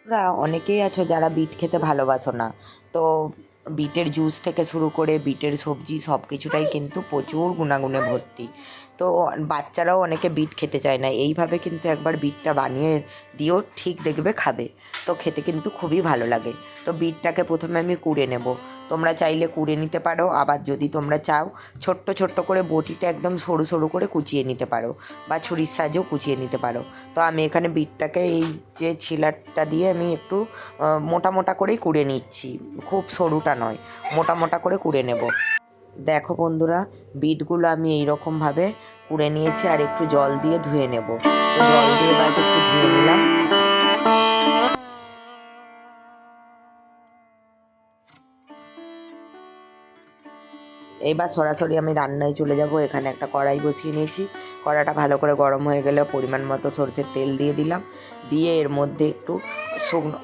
তোমরা অনেকেই আছো যারা বিট খেতে ভালোবাসো না। তো বিটের জুস থেকে শুরু করে বিটের সবজি সব কিছুটাই কিন্তু প্রচুর গুণাগুণে ভর্তি। তো বাচ্চারাও অনেকে বিট খেতে চায় না, এইভাবে কিন্তু একবার বিটটা বানিয়ে দিও, ঠিক দেখবে খাবে। তো খেতে কিন্তু খুবই ভালো লাগে। তো বিটটাকে প্রথমে আমি কুড়ে নেব। তোমরা চাইলে কুড়ে নিতে পারো, আবার যদি তোমরা চাও ছোট্ট ছোট্ট করে বটিতে একদম সরু সরু করে কুচিয়ে নিতে পারো, বা ছুরির সাহায্যেও কুচিয়ে নিতে পারো। তো আমি এখানে বিটটাকে এই যে ছিলারটা দিয়ে আমি একটু মোটা মোটা করেই কুড়ে নিচ্ছি, খুব সরুটা নয়, মোটা মোটা করে কুড়ে নেব। দেখো বন্ধুরা, বিটগুলো আমি এইরকমভাবে কুড়ে নিয়েছি, আর একটু জল দিয়ে ধুয়ে নেব। তো জল দিয়ে বাস একটু ধুয়ে নিলাম। এইবার সরাসরি আমি রান্নায় চলে যাব। এখানে একটা কড়াই বসিয়ে নিয়েছি। কড়াটা ভালো করে গরম হয়ে গেলে পরিমাণ মতো সরষের তেল দিয়ে দিলাম। দিয়ে এর মধ্যে একটু শুকনো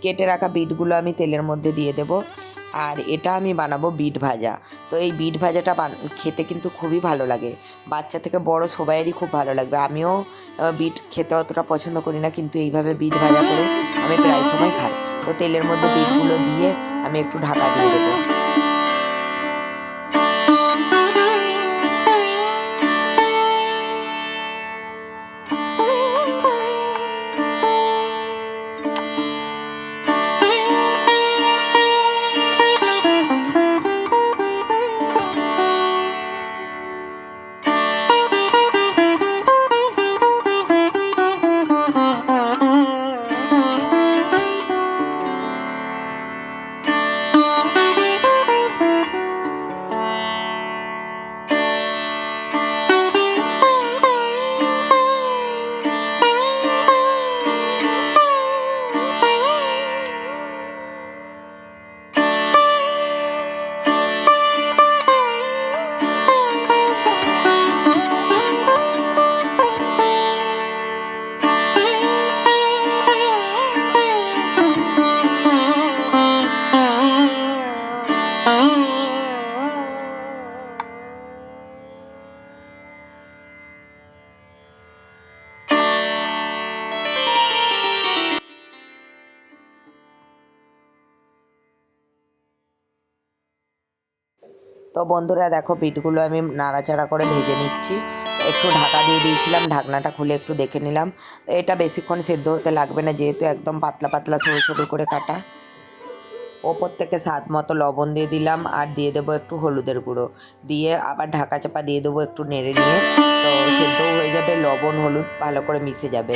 কেটে রাখা বিটগুলো আমি তেলের মধ্যে দিয়ে দেব। আর এটা আমি বানাবো বিট ভাজা। তো এই বিট ভাজাটা খেতে কিন্তু খুবই ভালো লাগে, বাচ্চা থেকে বড় সবাইয়েরই খুব ভালো লাগবে। আমিও বিট খেতে অতটা পছন্দ করি না, কিন্তু এইভাবে বিট ভাজা করে আমি প্রায় সময় খাই। তো তেলের মধ্যে বিটগুলো দিয়ে আমি একটু ঢাকা দিয়ে দেবো। তো বন্ধুরা দেখো, বিটগুলো আমি নাড়াচাড়া করে ভেজে নিচ্ছি। একটু ঢাকা দিয়ে দিয়েছিলাম, ঢাকনাটা খুলে একটু দেখে নিলাম। এটা বেশিক্ষণ সেদ্ধ হতে লাগবে না, যেহেতু একদম পাতলা পাতলা সরু সরু করে কাটা। ওপর থেকে স্বাদ মতো লবণ দিয়ে দিলাম, আর দিয়ে দেবো একটু হলুদের গুঁড়ো। দিয়ে আবার ঢাকা চাপা দিয়ে দেবো একটু নেড়ে নিয়ে। তো সেদ্ধও হয়ে যাবে, লবণ হলুদ ভালো করে মিশে যাবে।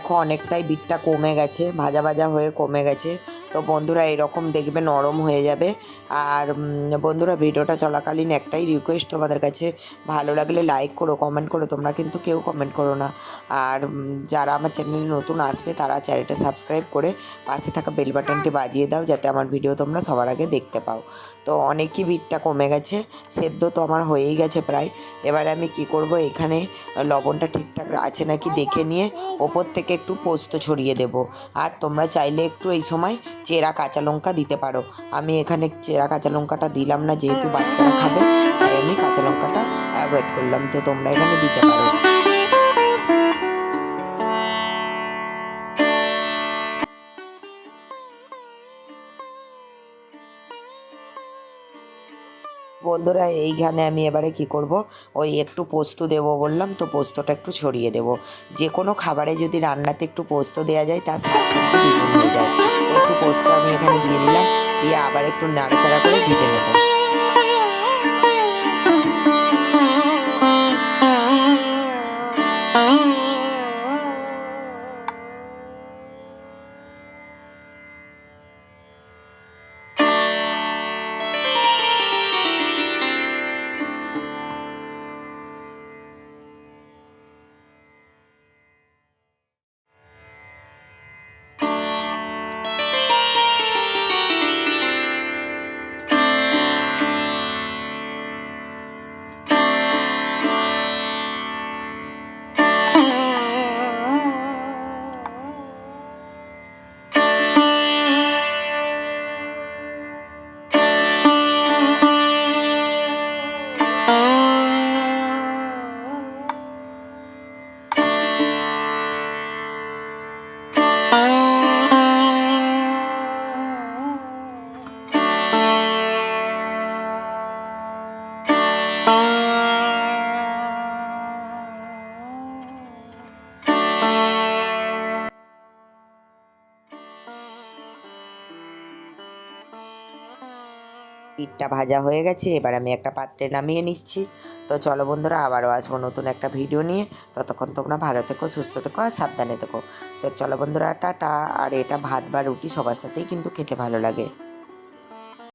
দেখো অনেকটাই বিটটা কমে গেছে, ভাজা ভাজা হয়ে কমে গেছে। তো বন্ধুরা এরকম দেখবে নরম হয়ে যাবে। আর বন্ধুরা, ভিডিওটা চলাকালীন একটাই রিকোয়েস্ট তোমাদের কাছে, ভালো লাগলে লাইক করো, কমেন্ট করো। তোমরা কিন্তু কেউ কমেন্ট করো না। আর যারা আমার চ্যানেলে নতুন আসবে তারা চ্যানেলটা সাবস্ক্রাইব করে পাশে থাকা বেল বাটনটি বাজিয়ে দাও, যাতে আমার ভিডিও তোমরা সবার আগে দেখতে পাও। তো অনেকই বিটটা কমে গেছে, সেদ্ধ তো আমার হয়েই গেছে প্রায়। এবারে আমি কি করব, এখানে লবণটা ঠিকঠাক আছে নাকি দেখে নিয়ে ওপর থেকে একটু পোস্ত ছড়িয়ে দেব। আর তোমরা চাইলে একটু এই সময় চেরা কাঁচা লঙ্কা দিতে পারো। আমি এখানে চেরা কাঁচা লঙ্কাটা দিলাম না, যেহেতু বাচ্চারা খাবে, তাই আমি কাঁচা লঙ্কাটা অ্যাভয়েড করলাম। তো তোমরা এখানে দিতে পারো। বন্ধুরা এইখানে আমি এবারে কি করব, ওই একটু পোস্ত দেবো বললাম, তো পোস্তটা একটু ছড়িয়ে দেব। যে কোনো খাবারে যদি রান্নাতে একটু পোস্ত দেওয়া যায়, তার স্বাদ কিন্তু দ্বিগুণ হয়ে যায়। তো একটু পোস্ত আমি এখানে দিয়ে দিলাম, দিয়ে আবার একটু নাড়াচাড়া করে ভেজে নেব। বিটটা ভাজা হয়ে গেছে, এবার আমি একটা পাত্রে নামিয়ে নিচ্ছি। তো চলো বন্ধুরা, আবারও আসবো নতুন একটা ভিডিও নিয়ে। ততক্ষণ তোমরা ভালো থেকো, সুস্থ থেকো আর সাবধানে থেকো। তো চলো বন্ধুরা, টাটা। আর এটা ভাত বা রুটি সবার সাথেই কিন্তু খেতে ভালো লাগে।